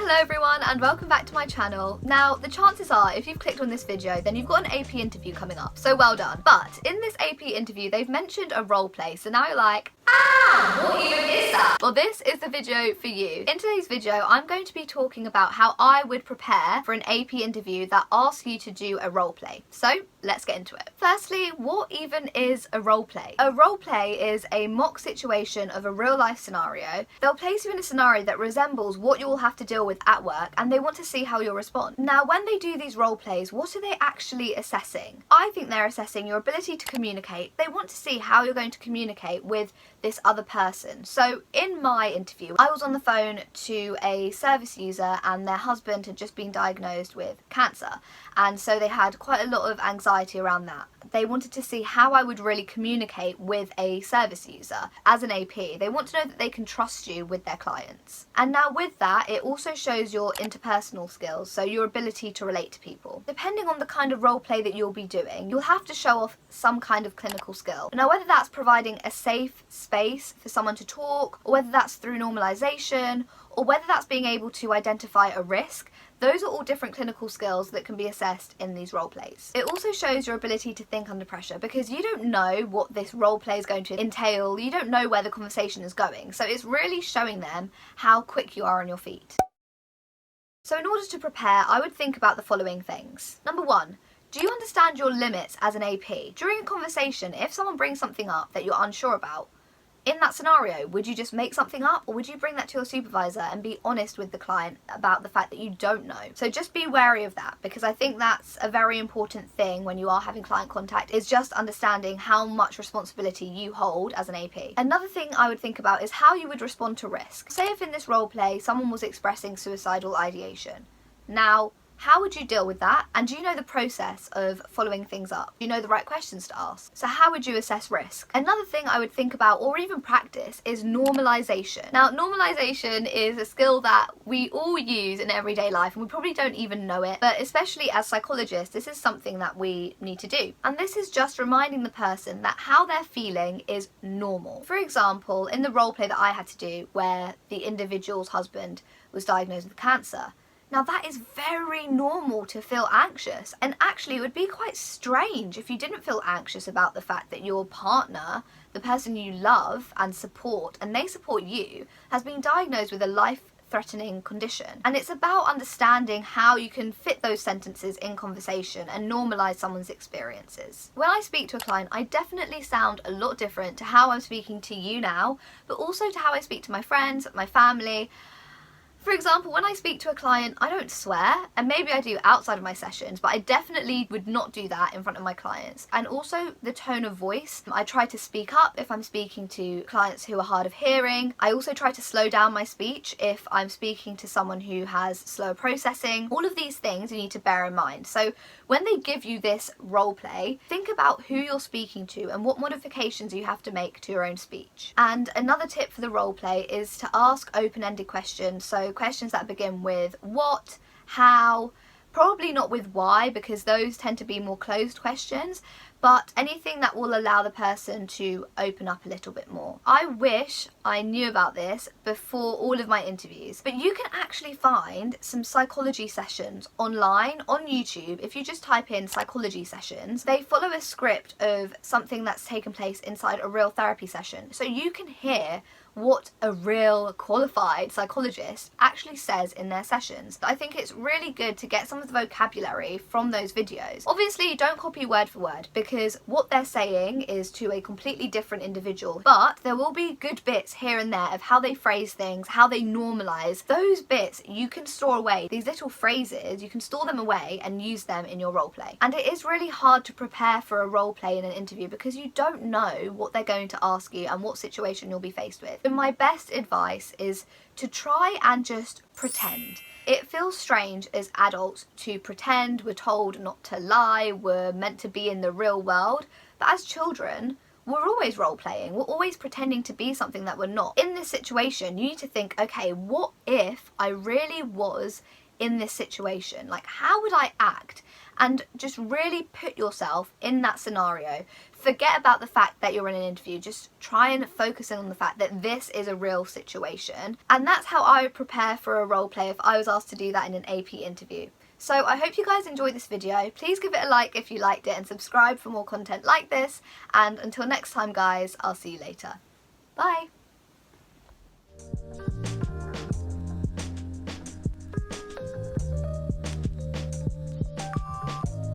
Hello everyone and welcome back to my channel. Now the chances are if you've clicked on this video then you've got an AP interview coming up, so well done. But in this AP interview they've mentioned a role play, so now you're like, what even is that? Well, this is the video for you. In today's video I'm going to be talking about how I would prepare for an AP interview that asks you to do a role play. So let's get into it. Firstly, what even is a role play? A role play is a mock situation of a real life scenario. They'll place you in a scenario that resembles what you will have to deal with at work and they want to see how you'll respond. Now when they do these role plays, what are they actually assessing? I think they're assessing your ability to communicate. They want to see how you're going to communicate with this other person. So in my interview I was on the phone to a service user and their husband had just been diagnosed with cancer, and so they had quite a lot of anxiety around that. They wanted to see how I would really communicate with a service user as an AP. They want to know that they can trust you with their clients. And now with that, it also shows your interpersonal skills, so your ability to relate to people. Depending on the kind of role play that you'll be doing, you'll have to show off some kind of clinical skill. Now whether that's providing a safe space for someone to talk, or whether that's through normalization, or whether that's being able to identify a risk, those are all different clinical skills that can be assessed in these role plays. It also shows your ability to think under pressure, because you don't know what this role play is going to entail, you don't know where the conversation is going, so it's really showing them how quick you are on your feet. So in order to prepare, I would think about the following things. Number one, do you understand your limits as an AP? During a conversation, if someone brings something up that you're unsure about, in that scenario, would you just make something up, or would you bring that to your supervisor and be honest with the client about the fact that you don't know? So just be wary of that, because I think that's a very important thing when you are having client contact, is just understanding how much responsibility you hold as an AP. Another thing I would think about is how you would respond to risk. Say if in this role play someone was expressing suicidal ideation. Now, how would you deal with that? And do you know the process of following things up? Do you know the right questions to ask? So how would you assess risk? Another thing I would think about, or even practice, is normalization. Now normalization is a skill that we all use in everyday life and we probably don't even know it, but especially as psychologists this is something that we need to do. And this is just reminding the person that how they're feeling is normal. For example, in the role play that I had to do where the individual's husband was diagnosed with cancer, now that is very normal to feel anxious, and actually it would be quite strange if you didn't feel anxious about the fact that your partner, the person you love and support, and they support you, has been diagnosed with a life-threatening condition. And it's about understanding how you can fit those sentences in conversation and normalise someone's experiences. When I speak to a client, I definitely sound a lot different to how I'm speaking to you now, but also to how I speak to my friends, my family. For example, when I speak to a client, I don't swear, and maybe I do outside of my sessions, but I definitely would not do that in front of my clients. And also the tone of voice. I try to speak up if I'm speaking to clients who are hard of hearing. I also try to slow down my speech if I'm speaking to someone who has slower processing. All of these things you need to bear in mind. So when they give you this role play, think about who you're speaking to and what modifications you have to make to your own speech. And another tip for the role play is to ask open-ended questions. So questions that begin with what, how, probably not with why, because those tend to be more closed questions, but anything that will allow the person to open up a little bit more. I wish I knew about this before all of my interviews, but you can actually find some psychology sessions online on YouTube. If you just type in psychology sessions, they follow a script of something that's taken place inside a real therapy session, so you can hear what a real qualified psychologist actually says in their sessions. I think it's really good to get some of the vocabulary from those videos. Obviously don't copy word for word, because what they're saying is to a completely different individual, but there will be good bits here and there of how they phrase things, how they normalize. Those bits you can store away. These little phrases, you can store them away and use them in your role play. And it is really hard to prepare for a role play in an interview because you don't know what they're going to ask you and what situation you'll be faced with. So my best advice is to try and just pretend. It feels strange as adults to pretend. We're told not to lie, we're meant to be in the real world, but as children we're always role playing, we're always pretending to be something that we're not. In this situation you need to think, okay, what if I really was in this situation? Like, how would I act? And just really put yourself in that scenario. Forget about the fact that you're in an interview. Just try and focus in on the fact that this is a real situation. And that's how I would prepare for a role play if I was asked to do that in an AP interview. So I hope you guys enjoyed this video. Please give it a like if you liked it and subscribe for more content like this. And until next time, guys, I'll see you later. Bye.